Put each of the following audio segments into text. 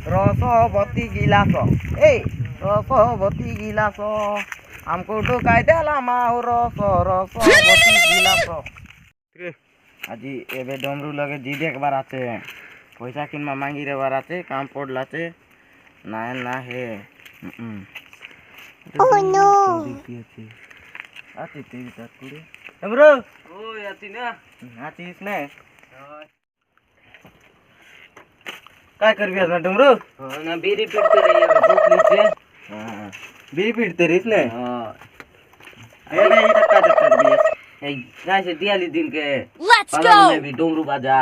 রসবতী গিলাস এই রসবতী গিলাস আমকো ঢুকাই দেলা মাও রসবতী গিলাস আজি এবে ডমরু লগে জি দেখবার আছে পয়সা কিনবা মাঙ্গি রেবার আছে কাম পড়লাছে না না হে Oh no! আছি তুই তার করে ডমরু ওই আছি না আছিস না काय करबी ना डमरू ना बीड़ी पीटते रहिए भूख नीचे बीड़ी पीटते रहीस ने हां अरे ये टक्का टक्का भी ए गाय से दियाली दिन के Let's पालन go! में भी डोंगरू बाजा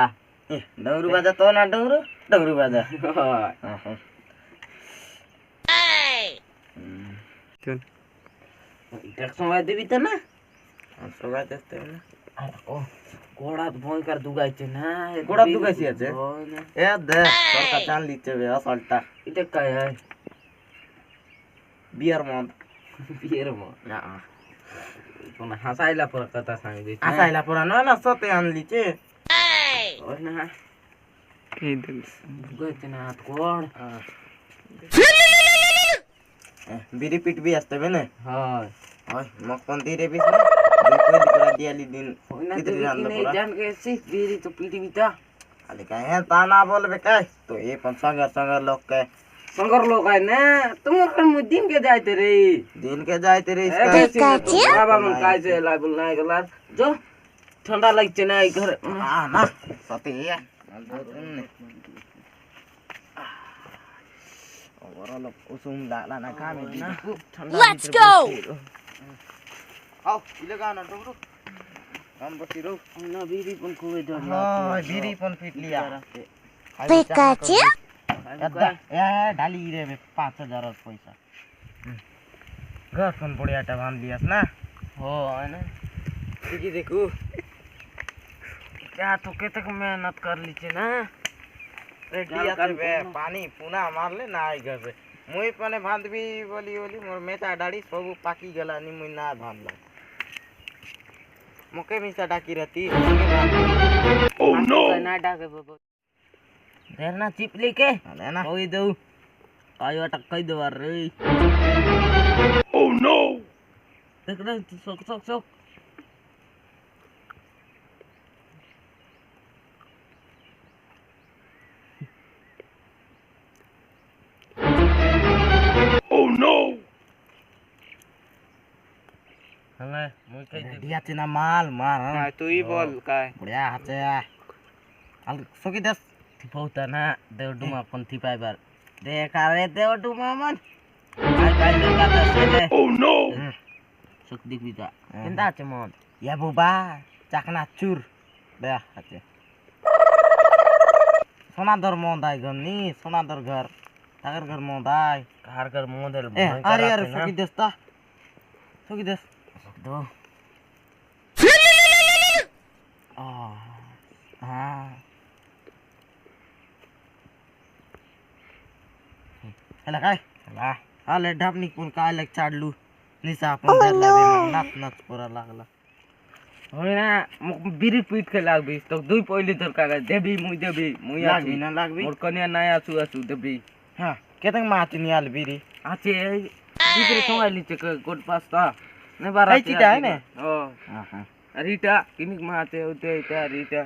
डमरू बाजा तो ना डमरू बाजा हां चल एक समय देवी त ना সবাই দেখতে না ओ घोड़ा भोय कर दुगाइছে না গোড়া দুগাইছি আছে ওই না এ দে সরকার চান লিচ্ছে বে আসলটা এটা কায় হয় বিয়ার মদ বিয়ের মো না কোন হাসাইলা পর কথা सांग दे আসাইলা পুরা না সতে আনলিছে ওই না এই দিস দুগাইছে না কোড় বিড়ি পিটবি আসতে হবে না हां ওই মকপন দিয়ে রেবিস না দুই কই দিকরা দিয়ালি দিন ওই না কিতরি রান্না नहीं করা जान के सिर्फ बीड़ी तो पीटी बिता খালি কাহে তা না বলবে কাই তো এই पंचांगर संगर लोग के संगर लोग है ना तुम अपन दिन के जाते रे दिन के जाए तेरे Pikachu? बाबा मन काय से लाई बोल नहीं गला जो ठंडा लगছে না এই घर हां ना सते या ওরা লোক উসুম লালা না কামে না ঠান্ডা Let's go! आओ इले गाना डमरू हम बसी रो ना बीड़ी पण खोए दो हां बीड़ी पन पीट लिया Pikachu? ए डाली रे 5000 पैसा घर पन बढ़ियाटा बांध लियास ना हो है ना देखी देखू क्या तो के तक मेहनत कर लीचे ना रेडिया से पानी पुना मार ले ना आई घर से मुई पने बांधबी बोली बोली मोर मेता डाड़ी सब पाकी गला नी मुई ना बांधला मके मिसा डाकी रहती ओ नो ना डाके बाबा देर ना चिपली के अरे ना होई दो आयो टक्कई दो रे ओ नो देख ना सोक सोक सोक ओ नो हमें मुई कई रेडिया से ना माल मार हां तू ही बोल काय बढ़िया हाथे अल सोकी दस बहुत ना देव डुमा पण थी पाइबार देखा रे देव डुमा मन काय काय लगा तसेले ओ नो सुख दिख बिता केंदा छे मन या बुबा चाकना चूर दे हाथे सोनादर मोंदाई गनी सोनादर घर तागर घर मोंदाई घर घर मोदल अरे अरे सोकी दस्ता सोकी दस दो हाँ हेला काय हेला आले ढापनी कोण काय लग चाडलू निसा आपण धरला बे नाच नाच पोरा लागला होय ना बिरी पीट के लागबी तो दुई पहिले धर का देबी मुई लागबी ना लागबी मोर कन्या नया आसु देबी हां केतंग माती नियाल बीरी आचे बिरी संगाली चे गोट पास्ता ने बारा आई चिटा है ने हो हां हां रीटा किनिक माते होते त्या रीटा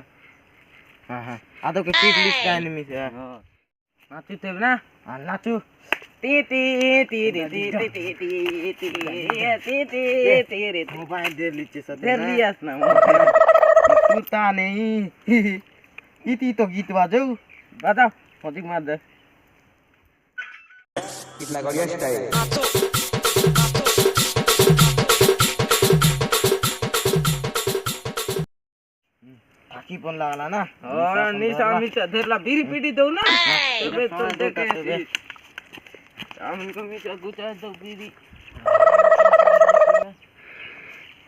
हां हां आदो के पीट लिस्ट का एनिमी से हो नाचू तेब ना हां नाचू ती ती ती ती ती ती ती ती ती ती ती रे मोबाइल दे लीचे सद दे लियास ना सुता नहीं इती तो गीत बाजू बता पतिक मार दे कितना बढ़िया स्टाइल आकी पण लागला ना और निशा मिशा धरला बीरी पीटी दो ना तबे तो देखे हम इनको मिशा गुचा दो बीरी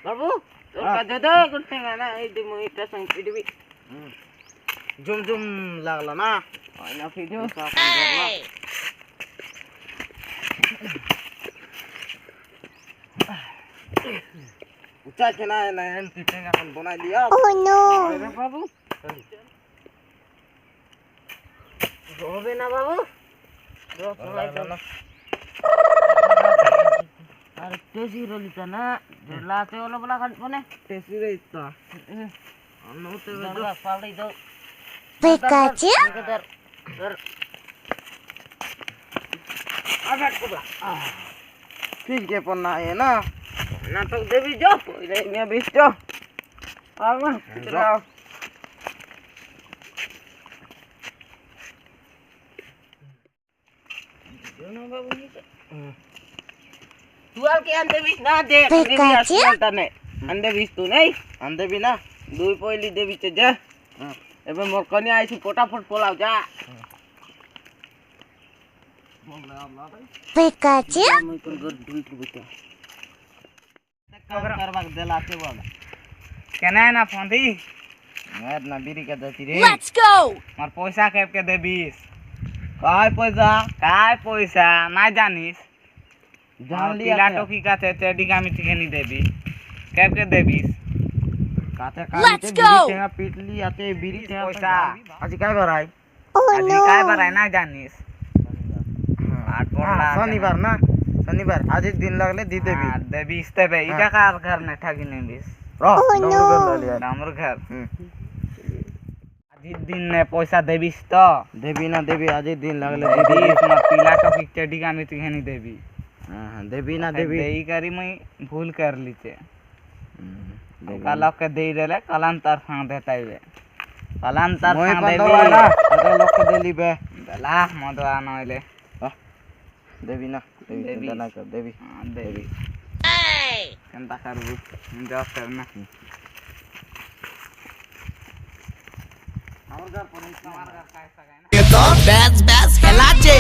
बाबू तो का दे दो गुटे ना ए दे मोई ता संग पीटी जुम जुम लागला ना ना पीटी उचा के ना एन पीटेंगे अपन बना लिया Oh no! अरे बाबू होबे ना बाबू अरे तेजी रोली त ना झुला ते ओला बला खाली पने टेसी रे इतना नोते वे दरगा पावड़ी दो Pikachu, दर दर आघाट पकड़ा फिर के पन्ना है ना नाटक देवी जो पहिले मैं बीस जो आवा चलाओ जोनो बाबू नी तू आल के अंदे बीस ना दे Pikachu? तने अंदे बीस तू नहीं अंदे भी ना दुई पहली देवी चे जा एबे मोर कनी आइसी फटाफट पोलाव जा Pikachu, मैं कर घर ढूंढ के बता करवा देला के बोल केना ना फंदी मैं ना बीरी का दती रे let's go. मार पैसा कैप के दे 20 काय पैसा काय पैसा ना जानिस जान लिया पिला टोकी का थे टेडी का मिठी के नहीं देबी कैप के दे 20 काते Let's काते go. बीरी तेगा पीटली आते बीरी तेगा पैसा आज काय भराई Oh आज no. काय बराय ना जानिस आठ पड़ला शनिवार ना शनिवार आज एक दिन लगले दी देबी दे 20 देबे इटा का घर ने ठगी नहीं 20 रो Oh डमरू no. कर ले लिया हमर घर हम्म। आज दिन ने पैसा दे 20 तो देबी ना देबी आज एक दिन लगले दे 20 मार पिला टोकी टेडी का मिठी के नहीं देबी हां देबी ना देबी देई करी मैं भूल कर ली छे देबी कल के दे देले कलांतर फां देता है कलांतर मोय फां पंतो देबी वाला तो लोग के देली बे दला मदवा नइले देबी ना देबी देबी। चिंता ना कर देबी देवी केनता करबू जॉब करना हमर घर पर हमार घर कैसा है ना बेस बेस खेला जे